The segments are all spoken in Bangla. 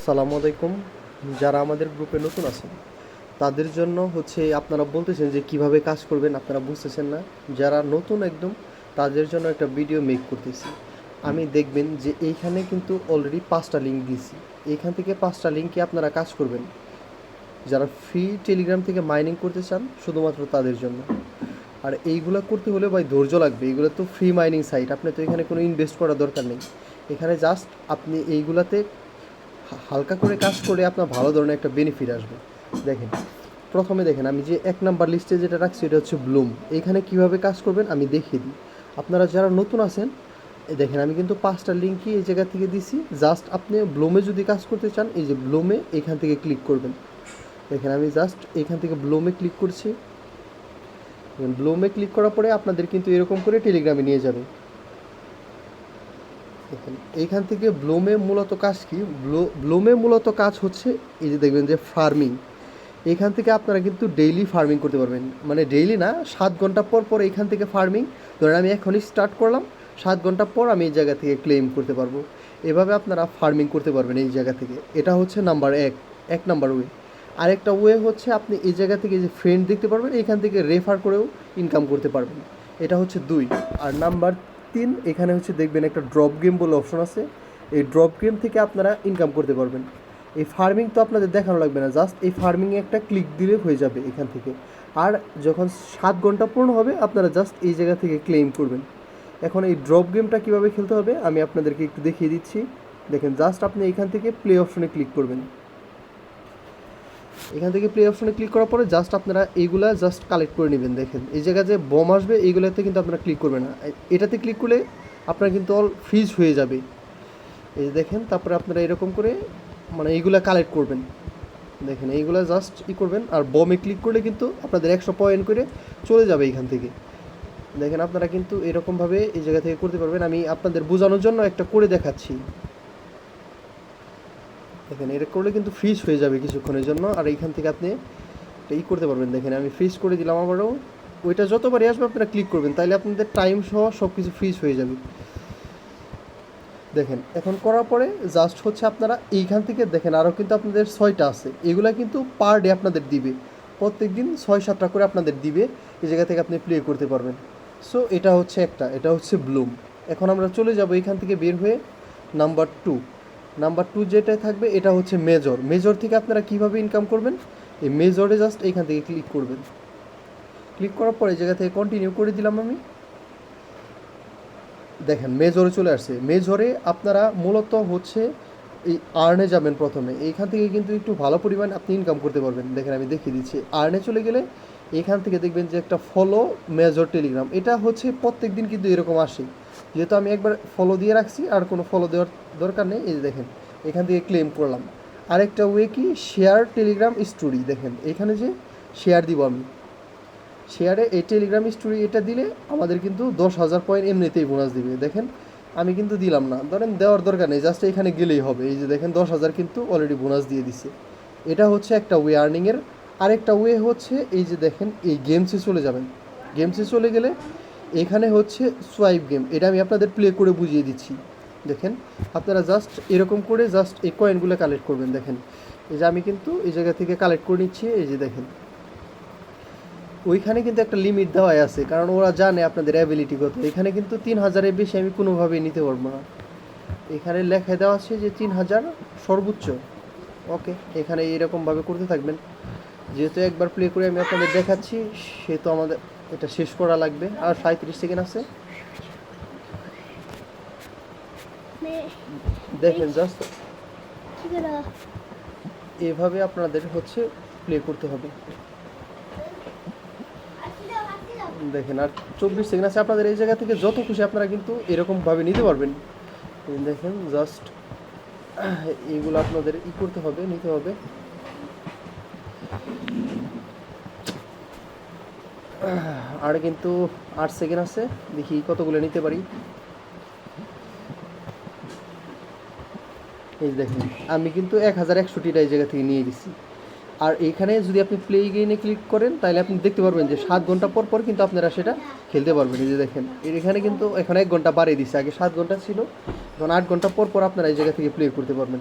আসসালামু আলাইকুম। যারা আমাদের গ্রুপে নতুন আছেন তাদের জন্য হচ্ছে আপনারা বলতেছেন যে কিভাবে কাজ করবেন, আপনারা বুঝতেছেন না। যারা নতুন একদম তাদের জন্য একটা ভিডিও মেক করতেছি আমি। দেখবেন যে এইখানে কিন্তু অলরেডি 5টা লিঙ্ক দিয়েছি। এইখান থেকে 5টা লিঙ্কে আপনারা কাজ করবেন। যারা ফ্রি টেলিগ্রাম থেকে মাইনিং করতে চান শুধুমাত্র তাদের জন্য। আর এইগুলো করতে হলে ভাই ধৈর্য লাগবে। এইগুলো তো ফ্রি মাইনিং সাইট, আপনি তো এখানে কোনো ইনভেস্ট করার দরকার নেই। এখানে জাস্ট আপনি এইগুলাতে হালকা করে কাজ করে আপনার ভালো ধরনের একটা বেনিফিট আসবে। দেখেন, প্রথমে দেখেন আমি যে 1 নাম্বার লিস্টে যেটা রাখছি এটা হচ্ছে ব্লুম। এইখানে কিভাবে কাজ করবেন আমি দেখিয়ে দিই। আপনারা যারা নতুন আছেন দেখেন আমি কিন্তু 5টা লিঙ্কই এই জায়গা থেকে দিছি। জাস্ট আপনি ব্লুমে যদি কাজ করতে চান এই যে ব্লুমে এখান থেকে ক্লিক করবেন। দেখেন আমি জাস্ট এখান থেকে ব্লুমে ক্লিক করছি। ব্লুমে ক্লিক করার পরে আপনাদের কিন্তু এরকম করে টেলিগ্রামে নিয়ে যাবে। দেখেন এইখান থেকে ব্লুমে মূলত কাজ কি, ব্লুমে মূলত কাজ হচ্ছে এই যে দেখবেন যে ফার্মিং। এখান থেকে আপনারা কিন্তু ডেইলি ফার্মিং করতে পারবেন, মানে ডেইলি না, 7 ঘন্টা পর পর এখান থেকে ফার্মিং। ধরেন আমি এখনই স্টার্ট করলাম, 7 ঘন্টা পর আমি এই জায়গা থেকে ক্লেম করতে পারবো। এভাবে আপনারা ফার্মিং করতে পারবেন এই জায়গা থেকে। এটা হচ্ছে নাম্বার 1 নাম্বার ওয়ে। আরেকটা ওয়ে হচ্ছে আপনি এই জায়গা থেকে যে ফ্রেন্ড দেখতে পারবেন এখান থেকে রেফার করেও ইনকাম করতে পারবেন। এটা হচ্ছে 2। আর নাম্বার 3, এখানে হচ্ছে দেখবেন একটা ড্রপ গেম বলে অপশন আছে। এই ড্রপ গেম থেকে আপনারা ইনকাম করতে পারবেন। এই ফার্মিং তো আপনাদের দেখানো লাগবে না, জাস্ট এই ফার্মিংয়ে একটা ক্লিক দিলে হয়ে যাবে এখান থেকে। আর যখন 7 ঘন্টা পূর্ণ হবে আপনারা জাস্ট এই জায়গা থেকে ক্লেম করবেন। এখন এই ড্রপ গেমটা কীভাবে খেলতে হবে আমি আপনাদেরকে একটু দেখিয়ে দিচ্ছি। দেখেন জাস্ট আপনি এখান থেকে প্লে অপশনে ক্লিক করবেন। এখান থেকে প্লে অপশনে ক্লিক করার পরে জাস্ট আপনারা এইগুলা জাস্ট কালেক্ট করে নেবেন। দেখেন এই জায়গায় যে বম আসবে এইগুলোতে কিন্তু আপনারা ক্লিক করবেন না। এটাতে ক্লিক করলে আপনার কিন্তু অল ফ্রিজ হয়ে যাবে। এই যে দেখেন, তারপরে আপনারা এরকম করে মানে এইগুলা কালেক্ট করবেন। দেখেন এইগুলা জাস্ট করবেন। আর বমে ক্লিক করলে কিন্তু আপনাদের 100 পয়েন্ট করে চলে যাবে এখান থেকে। দেখেন আপনারা কিন্তু এরকমভাবে এই জায়গা থেকে করতে পারবেন। আমি আপনাদের বোঝানোর জন্য একটা করে দেখাচ্ছি। দেখেন এটা করলে কিন্তু ফ্রিজ হয়ে যাবে কিছুক্ষণের জন্য। আর এইখান থেকে আপনি করতে পারবেন। দেখেন আমি ফ্রিজ করে দিলাম আবারও। ওইটা যতবারই আসবে আপনারা ক্লিক করবেন, তাইলে আপনাদের টাইম সহ সব কিছু ফ্রিজ হয়ে যাবে। দেখেন এখন করার পরে জাস্ট হচ্ছে আপনারা এইখান থেকে দেখেন আরও কিন্তু আপনাদের 6টা আছে। এগুলা কিন্তু পার ডে আপনাদের দিবে, প্রত্যেক দিন 6-7টা করে আপনাদের দিবে। এই জায়গা থেকে আপনি প্লে করতে পারবেন। সো এটা হচ্ছে একটা, এটা হচ্ছে ব্লুম। এখন আমরা চলে যাব এখান থেকে বের হয়ে নাম্বার 2 যেটাই থাকবে এটা হচ্ছে মেজর থেকে আপনারা কীভাবে ইনকাম করবেন। এই মেজরে জাস্ট এইখান থেকে ক্লিক করবেন। ক্লিক করার পরে এই জায়গা থেকে কন্টিনিউ করে দিলাম আমি। দেখেন মেজরে চলে আসছে। মেজরে আপনারা মূলত হচ্ছে এই আর্নে যাবেন প্রথমে। এইখান থেকে কিন্তু একটু ভালো পরিমাণ আপনি ইনকাম করতে পারবেন। দেখেন আমি দেখিয়ে দিচ্ছি। আর্নে চলে গেলে এইখান থেকে দেখবেন যে একটা ফলো মেজর টেলিগ্রাম, এটা হচ্ছে প্রত্যেক দিন কিন্তু এরকম আসে। যেহেতু আমি একবার ফলো দিয়ে রাখছি আর কোনো ফলো দেওয়ার দরকার নেই। এই যে দেখেন এখান থেকে ক্লেম করলাম। আরেকটা ওয়ে কি, শেয়ার টেলিগ্রাম স্টোরি। দেখেন এখানে যে শেয়ার দিব আমি, শেয়ারে এই টেলিগ্রাম স্টোরি এটা দিলে আমাদের কিন্তু 10,000 পয়েন্ট এমনিতেই বোনাস দিবে। দেখেন আমি কিন্তু দিলাম না, ধরেন দেওয়ার দরকার নেই, জাস্ট এখানে গেলেই হবে। এই যে দেখেন 10,000 কিন্তু অলরেডি বোনাস দিয়ে দিছে। এটা হচ্ছে একটা ওয়ে আর্নিংয়ের। আরেকটা ওয়ে হচ্ছে এই যে দেখেন এই গেমসে চলে যাবেন। গেমসে চলে গেলে এখানে হচ্ছে সোয়াইপ গেম, এটা আমি আপনাদের প্লে করে বুঝিয়ে দিচ্ছি। দেখেন আপনারা জাস্ট এরকম করে জাস্ট এই কয়েনগুলো কালেক্ট করবেন। দেখেন এই যে আমি কিন্তু এই জায়গা থেকে কালেক্ট করে নিচ্ছি। এই যে দেখেন ওইখানে কিন্তু একটা লিমিট দেওয়াই আছে, কারণ ওরা জানে আপনাদের অ্যাবিলিটি কত। এখানে কিন্তু 3,000-এর বেশি আমি কোনোভাবেই নিতে পারবো না। এখানে লেখা দেওয়া আছে যে 3,000 সর্বোচ্চ। ওকে, এখানে এইরকমভাবে করতে থাকবেন। যেহেতু একবার প্লে করে আমি আপনাদের দেখাচ্ছি, সেহেতু আমাদের এটা শেষ করা লাগবে। আর 37 সেকেন্ড আছে। দেখেন জাস্ট এভাবে আপনাদের হচ্ছে প্লে করতে হবে। দেখেন আর 24 সেকেন্ড আছে। আপনাদের এই জায়গা থেকে যত খুশি আপনারা কিন্তু এরকমভাবে নিতে পারবেন। দেখেন জাস্ট এইগুলো আপনাদের করতে হবে, নিতে হবে। আর কিন্তু 8 সেকেন্ড আছে, দেখি কতগুলো নিতে পারি। এই দেখেন আমি কিন্তু 1,100টিটা এই জায়গা থেকে নিয়ে গেছি। আর এইখানে যদি আপনি প্লে গেইনে ক্লিক করেন তাহলে আপনি দেখতে পারবেন যে 7 ঘন্টা পর পর কিন্তু আপনারা সেটা খেলতে পারবেন। এই যে দেখেন এখানে কিন্তু এখন 1 ঘন্টা বাড়িয়ে দিচ্ছে, আগে 7 ঘন্টা ছিল, এখন 8 ঘন্টা পর পর আপনারা এই জায়গা থেকে প্লে করতে পারবেন।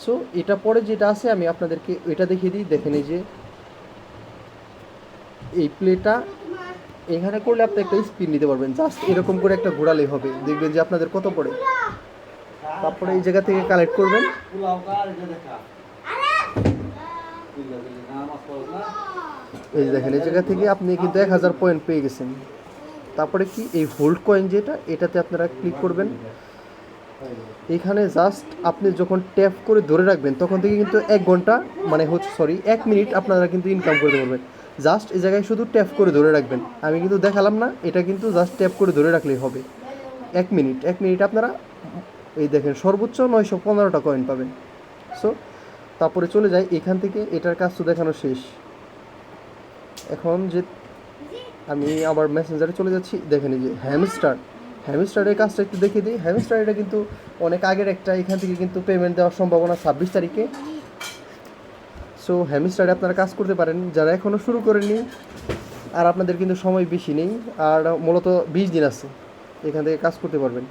সো এটা পরে যেটা আছে আমি আপনাদেরকে এটা দেখিয়ে দিই। দেখেন এই যে এই প্লেটা এখানে করলে আপনি একটা স্পিন নিতে পারবেন, জাস্ট এরকম করে একটা ঘোরালেই হবে, দেখবেন যে আপনাদের কত পড়ে। তারপরে এই জায়গা থেকে কালেক্ট করবেন। এই দেখেন এই জায়গা থেকে আপনি কিন্তু 1000 পয়েন্ট পেয়ে গেছেন। তারপরে কি এই হোল্ড কয়েন যেটা, এটাতে আপনারা ক্লিক করবেন। এখানে জাস্ট আপনি যখন ট্যাপ করে ধরে রাখবেন তখন থেকে কিন্তু 1 ঘন্টা মানে হচ্ছে 1 মিনিট আপনারা কিন্তু ইনকাম করতে পারবেন। জাস্ট এই জায়গায় শুধু ট্যাপ করে ধরে রাখবেন, আমি কিন্তু দেখালাম না, এটা কিন্তু জাস্ট ট্যাপ করে ধরে রাখলেই হবে। 1 মিনিট আপনারা এই দেখেন সর্বোচ্চ 915টা কয়েন পাবেন। সো তারপরে চলে যাই এখান থেকে, এটার কাজ তো দেখানো শেষ। এখন যে আমি আবার মেসেঞ্জারে চলে যাচ্ছি। দেখেন এই যে হ্যামস্টারের কাজটা একটু দেখিয়ে দিই। হ্যামস্টার এটা কিন্তু অনেক আগের একটা, এখান থেকে কিন্তু পেমেন্ট দেওয়ার সম্ভাবনা 26 তারিখে। সো হ্যামস্টারে আপনারা কাজ করতে পারেন যারা এখনও শুরু করেননি, আর আপনাদের কিন্তু সময় বেশি নেই, আর মূলত 20 দিন আছে, এখান থেকে কাজ করতে পারবেন।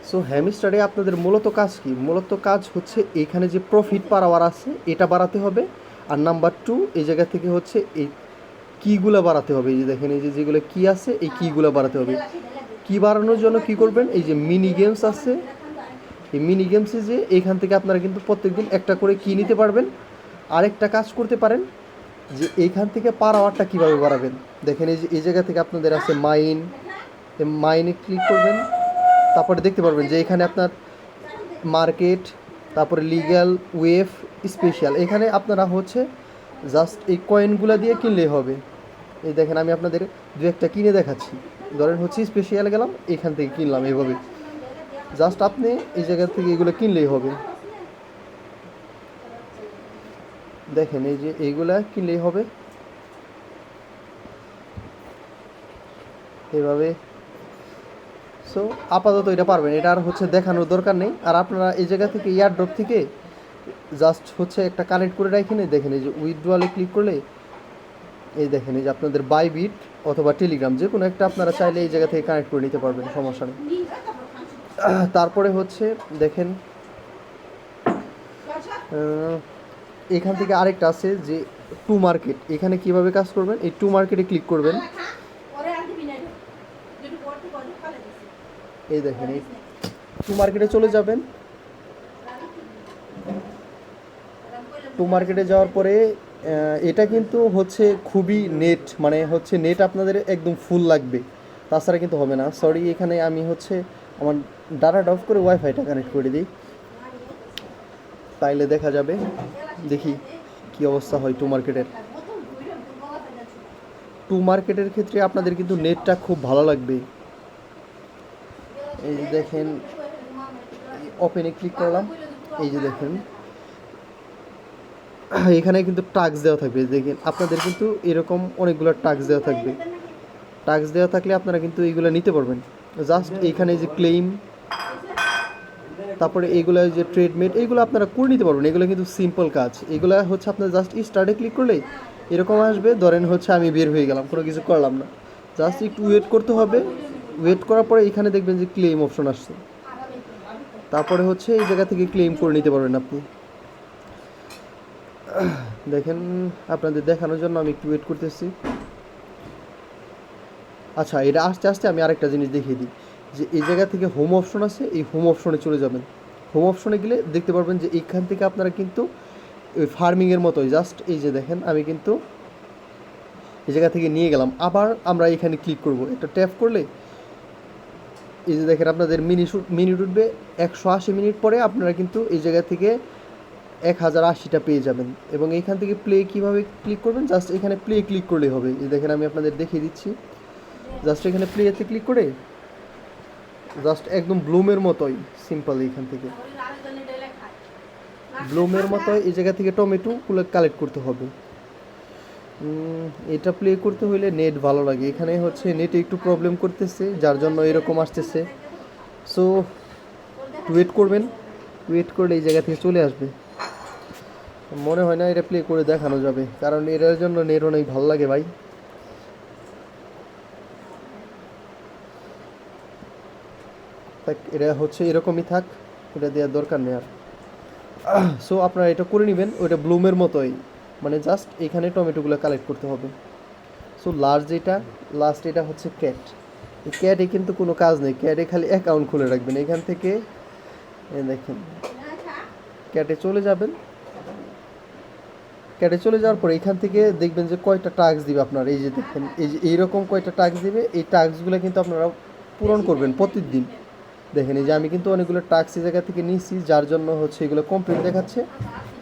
সো হ্যামস্টারে আপনাদের মূলত কাজ কি? মূলত কাজ হচ্ছে এখানে যে প্রফিট পার আওয়ার আছে এটা বাড়াতে হবে, আর নাম্বার 2 এই জায়গা থেকে হচ্ছে এই কিগুলো বাড়াতে হবে। এই যে দেখেন এই যে যেগুলো কি আছে এই কিগুলো বাড়াতে হবে। কি বাড়ানোর জন্য কি করবেন, এই যে মিনি গেমস আছে, এই মিনি গেমসে যে এইখান থেকে আপনারা কিন্তু প্রত্যেকদিন একটা করে কি নিতে পারবেন। আরেকটা কাজ করতে পারেন যে এইখান থেকে পার আওয়ারটা কীভাবে বাড়াবেন। দেখেন এই যে এই জায়গা থেকে আপনাদের আছে মাইন, মাইনে ক্লিক করবেন। তারপরে দেখতে পারবেন যে এখানে আপনার মার্কেট, তারপরে লিগ্যাল, ওয়েভ, স্পেশাল, এখানে আপনারা হচ্ছে জাস্ট এই কয়েনগুলো দিয়ে কিনলেই হবে। এই দেখেন আমি আপনাদের দু একটা কিনে দেখাচ্ছি। ধরেন হচ্ছে স্পেশাল গেলাম, এখান থেকে কিনলাম, এইভাবে জাস্ট আপনি এই জায়গা থেকে এগুলো কিনলেই হবে। দেখেন এই যে এইগুলা কিনলেই হবে এভাবে। সো আপাতত এটা পারবেন, এটা আর হচ্ছে দেখানোর দরকার নেই। আর আপনারা এই জায়গা থেকে এয়ারড্রপ থেকে জাস্ট হচ্ছে একটা কানেক্ট করে রাখেন। দেখেন এই যে উইথড্রয়ালে ক্লিক করলে এই দেখেন এই যে আপনাদের বাইবিট অথবা টেলিগ্রাম যে কোনো একটা আপনারা চাইলে এই জায়গা থেকে কানেক্ট করে নিতে পারবেন, সমস্যা নেই। তারপরে হচ্ছে দেখেন এখান থেকে আরেকটা আছে যে টু মার্কেট, এখানে কিভাবে কাজ করবেন, এই টু মার্কেটে ক্লিক করবেন। এই দেখেন এই টু মার্কেটে চলে যাবেন। টু মার্কেটে যাওয়ার পরে এটা কিন্তু হচ্ছে খুবই নেট, মানে হচ্ছে নেট আপনাদের একদম ফুল লাগবে, তাছাড়া কিন্তু হবে না। সরি, এখানে আমি হচ্ছে আমার ডাটা অফ করে ওয়াইফাইটা কানেক্ট করে দিই, তাইলে দেখা যাবে। দেখি কি অবস্থা হয় টু মার্কেটের। টু মার্কেটের ক্ষেত্রে আপনাদের কিন্তু নেটটা খুব ভালো লাগবে। এই যে দেখেন ওপেনে ক্লিক করলাম, এই যে দেখেন এখানে কিন্তু টাস্ক দেওয়া থাকবে। দেখেন আপনাদের কিন্তু এরকম অনেকগুলো টাস্ক দেওয়া থাকবে। টাস্ক দেওয়া থাকলে আপনারা কিন্তু এইগুলো নিতে পারবেন। জাস্ট এইখানে যে ক্লেইম, তারপরে এইগুলো যে ট্রেডমেট, এইগুলো আপনারা করে নিতে পারবেন। এগুলো কিন্তু সিম্পল কাজ, এগুলো হচ্ছে আপনার জাস্ট স্টার্টে ক্লিক করলেই এরকম আসবে। ধরেন হচ্ছে আমি বের হয়ে গেলাম, কোনো কিছু করলাম না, জাস্ট একটু ওয়েট করতে হবে। ওয়েট করার পরে এখানে দেখবেন যে ক্লেম অপশন আসছে, তারপরে হচ্ছে এই জায়গা থেকে ক্লেম করে নিতে পারবেন আপনি। দেখেন আপনাদের দেখানোর জন্য আমি একটু ওয়েট করতেছি। আচ্ছা, এটা আস্তে আস্তে আমি আরেকটা জিনিস দেখিয়ে দিই যে এই জায়গা থেকে হোম অপশন আছে, এই হোম অপশনে চলে যাবেন। হোম অপশনে গেলে দেখতে পারবেন যে এইখান থেকে আপনারা কিন্তু ওই ফার্মিংয়ের মতোই জাস্ট এই যে দেখেন আমি কিন্তু এই জায়গা থেকে নিয়ে গেলাম। আবার আমরা এখানে ক্লিক করব, এটা ট্যাপ করলে এই যে দেখেন আপনাদের মিনিট উঠবে। 180 মিনিট পরে আপনারা কিন্তু এই জায়গা থেকে 1080টা পেয়ে যাবেন। এবং এইখান থেকে প্লে কীভাবে ক্লিক করবেন, জাস্ট এখানে প্লে ক্লিক করলেই হবে। এই দেখেন আমি আপনাদের দেখিয়ে দিচ্ছি, জাস্ট এখানে প্লেতে ক্লিক করে জাস্ট একদম ব্লুমের মতোই সিম্পল, এইখান থেকে ব্লুমের মতোই এই জায়গা থেকে টমেটোগুলো কালেক্ট করতে হবে। এটা প্লে করতে হইলে নেট ভালো লাগে, এখানে হচ্ছে নেটে একটু প্রবলেম করতেছে যার জন্য এরকম আসতেছে। সো ওয়েট করবেন, ওয়েট করলে এই জায়গা থেকে চলে আসবে। মনে হয় না এটা প্লে করে দেখানো যাবে, কারণ এটার জন্য নেট অনেক ভালো লাগে ভাই। এটা হচ্ছে এরকমই থাক, এটা দেওয়ার দরকার নেই আর। সো আপনারা এটা করে নেবেন, ওইটা ব্লুমের মতোই, মানে জাস্ট এখানে টমেটোগুলো কালেক্ট করতে হবে। সো লাস্ট এটা হচ্ছে ক্যাট। এই ক্যাটে কিন্তু কোনো কাজ নেই, ক্যাটে খালি অ্যাকাউন্ট খুলে রাখবেন এখান থেকে। দেখেন ক্যাটে চলে যাবেন, ক্যাটে চলে যাওয়ার পরে এখান থেকে দেখবেন যে কয়টা টাস্ক দিবে আপনার। এই যে দেখেন, এই যে এইরকম কয়টা টাস্ক দিবে, এই টাস্কগুলো কিন্তু আপনারা পূরণ করবেন প্রতিদিন। দেখেন এই যে আমি কিন্তু অনেকগুলো টাস্ক এই জায়গা থেকে নিয়েছি, যার জন্য হচ্ছে এগুলো কমপ্লিট দেখাচ্ছে।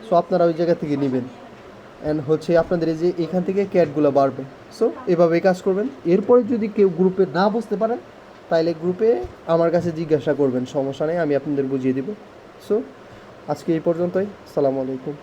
সো আপনারা ওই জায়গা থেকে নেবেন, অ্যান্ড হচ্ছে আপনাদের এই যে এখান থেকে ক্যাটগুলো বাড়বে। সো এভাবেই কাজ করবেন। এরপরে যদি কেউ গ্রুপে না বুঝতে পারেন, তাইলে গ্রুপে আমার কাছে জিজ্ঞাসা করবেন, সমস্যা নেই, আমি আপনাদের বুঝিয়ে দেবো। সো আজকে এই পর্যন্তই। আসসালামু আলাইকুম।